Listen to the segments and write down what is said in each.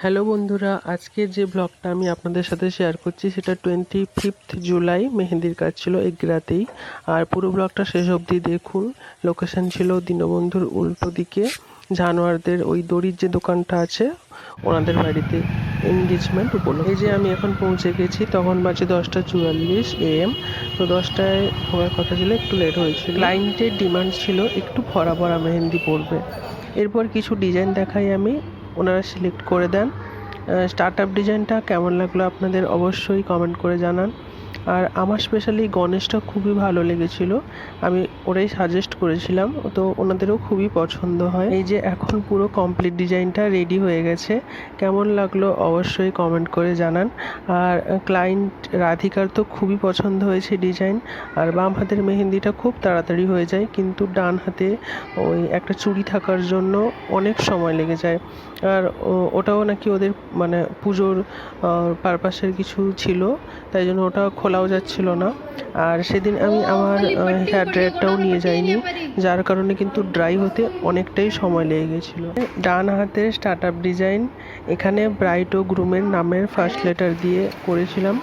Hello বন্ধুরা, আজকে যে ব্লগটা আমি আপনাদের সাথে শেয়ার করছি সেটা 25th জুলাই মেহেন্দির কাজ ছিল এগ্রাতেই। আর পুরো ব্লগটা শেষ অবধি দেখুন। লোকেশন ছিল দীনবন্ধুর উল্টো দিকে, জানোয়ারদের ওই দড়ির যে দোকানটা আছে ওনাদের বাড়িতে এনগেজমেন্ট উপলক্ষে। এই যে আমি এখন পৌঁছে গেছি, তখন বাজে 10:44 AM। তো 10টায় হওয়ার কথা ছিল, একটু লেট হয়েছিল। ক্লায়েন্টের ডিমান্ড ছিল একটু ভরা ভরা মেহেন্দি পড়বে। এরপর কিছু ডিজাইন দেখাই আমি, ওনারা সিলেক্ট করে দেন। স্টার্ট আপ ডিজাইনটা কেমন লাগলো আপনাদের অবশ্যই কমেন্ট করে জানান। আর আমার স্পেশালি গণেশটা খুবই ভালো লেগেছিল, আমি ওরাই সাজেস্ট করেছিলাম, তো ওনাদেরও খুবই পছন্দ হয়। এই যে এখন পুরো কমপ্লিট ডিজাইনটা রেডি হয়ে গেছে, কেমন লাগলো অবশ্যই কমেন্ট করে জানান। আর ক্লায়েন্ট রাধিকার তো খুবই পছন্দ হয়েছে ডিজাইন। আর বাম হাতের মেহেন্দিটা খুব তাড়াতাড়ি হয়ে যায়, কিন্তু ডান হাতে ওই একটা চুড়ি থাকার জন্য অনেক সময় লেগে যায়। আর ওটাও নাকি ওদের মানে পুজোর পারপাসের কিছু ছিল, তাই জন্য ওটা খোলাও যাচ্ছিল না। আর সেদিন আমি আমার হেয়ার ড্রায়ারটাও নিয়ে যাইনি, যার কারণে কিন্তু ড্রাই হতে অনেকটাই সময় লেগে গেছিলো। ডান হাতের স্টার্ট আপ ডিজাইন, এখানে ব্রাইড ও গ্রুমের নামের ফার্স্ট লেটার দিয়ে করেছিলাম,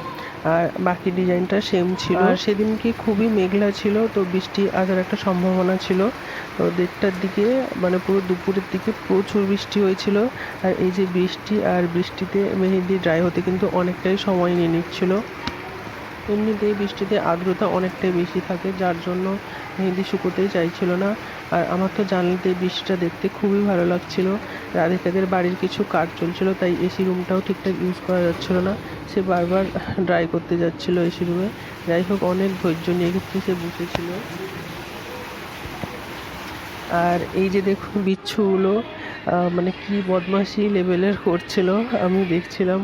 আর বাকি ডিজাইনটা সেম ছিল। আর সেদিন কি খুবই মেঘলা ছিল, তো বৃষ্টি আসার একটা সম্ভাবনা ছিল। তো 1:30টার দিকে মানে পুরো দুপুরের দিকে প্রচুর বৃষ্টি হয়েছিল। আর এই যে বৃষ্টি, আর বৃষ্টিতে মেহেন্দি ড্রাই হতে কিন্তু অনেকটাই সময় নিয়ে নিচ্ছিল। এমনিতেই বৃষ্টিতে আর্দ্রতা অনেকটাই বেশি থাকে, যার জন্য মেহেন্দি শুকোতেই চাইছিল না। আর আমার তো জানলাতে বৃষ্টিটা দেখতে খুবই ভালো লাগছিল। রাধিকাদের বাড়ির কিছু কাজ চলছিল, তাই এসি রুমটাও ঠিকঠাক ইউজ করা যাচ্ছিল না, সে বারবার ড্রাই করতে যাচ্ছিল এসি রুমে। যাই হোক, অনেক ধৈর্য নিয়ে কিন্তু সে বসেছিল। আর এই যে দেখুন বিচ্ছুগুলো মানে কি বদমাশি লেভেলের করছিল, আমি দেখছিলাম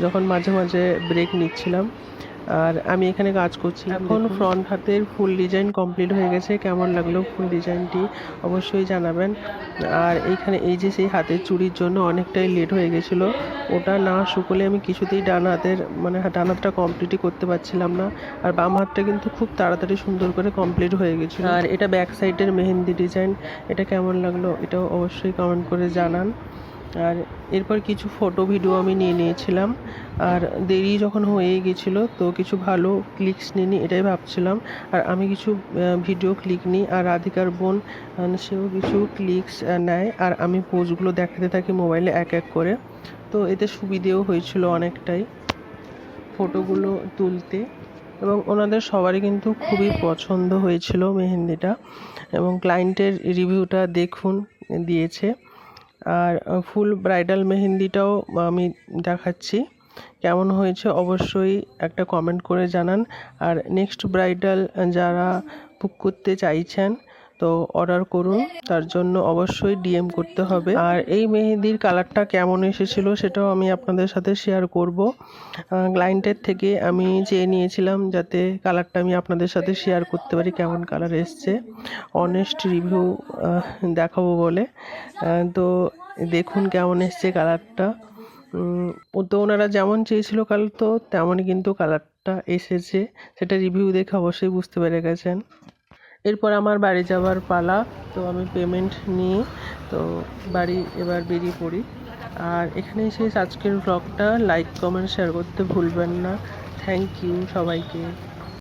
যখন মাঝে মাঝে ব্রেক নিচ্ছিলাম। আর আমি এখানে কাজ করছি। এখন ফ্রন্ট হাতের ফুল ডিজাইন কমপ্লিট হয়ে গেছে, কেমন লাগলো ফুল ডিজাইনটি অবশ্যই জানাবেন। আর এইখানে এই যে সেই হাতের চুড়ির জন্য অনেকটাই লেট হয়ে গেছিলো, ওটা না শুকোলে আমি কিছুতেই ডান হাতের মানে ডান হাতটা কমপ্লিটই করতে পারছিলাম না। আর বাম হাতটা কিন্তু খুব তাড়াতাড়ি সুন্দর করে কমপ্লিট হয়ে গেছিলো। আর এটা ব্যাক সাইডের মেহেন্দি ডিজাইন, এটা কেমন লাগলো এটাও অবশ্যই কমেন্ট করে জানান। আর এরপর কিছু ফটো ভিডিও আমি নিয়ে নিয়েছিলাম। আর দেরি যখন হয়ে গেছিলো, তো কিছু ভালো ক্লিকস নিয়ে নিই এটাই ভাবছিলাম। আর আমি কিছু ভিডিও ক্লিক নিই, আর রাধিকার বোন সেও কিছু ক্লিকস নেয়, আর আমি পোজগুলো দেখাতে থাকি মোবাইলে এক এক করে। তো এতে সুবিধেও হয়েছিল অনেকটাই ফটোগুলো তুলতে। এবং ওনাদের সবারই কিন্তু খুবই পছন্দ হয়েছিল মেহেন্দিটা, এবং ক্লায়েন্টের রিভিউটা দেখুন দিয়েছে। আর ফুল ব্রাইডাল মেহেন্দিটাও আমি দেখাচ্ছি, কেমন হয়েছে অবশ্যই একটা কমেন্ট করে জানান। আর নেক্সট ব্রাইডাল যারা বুক করতে চাইছেন তো অর্ডার করুন, তার জন্য অবশ্যই ডিএম করতে হবে। আর এই মেহেন্দির কালারটা কেমন এসেছিলো সেটাও আমি আপনাদের সাথে শেয়ার করব। ক্লায়েন্টের থেকে আমি চেয়ে নিয়েছিলাম যাতে কালারটা আমি আপনাদের সাথে শেয়ার করতে পারি, কেমন কালার এসছে, অনেস্ট রিভিউ দেখাবো বলে। তো দেখুন কেমন এসছে কালারটা। তো ওনারা যেমন চেয়েছিল কালার, তো তেমনই কিন্তু কালারটা এসেছে, সেটা রিভিউ দেখে অবশ্যই বুঝতে পেরে গেছেন। এরপর আমার বাড়ি যাওয়ার পালা, তো আমি পেমেন্ট নিয়ে তো বাড়ি এবার বেরিয়ে পড়ি। আর এখানেই শেষ আজকের ব্লগটা। লাইক কমেন্ট শেয়ার করতে ভুলবেন না। থ্যাংক ইউ সবাইকে।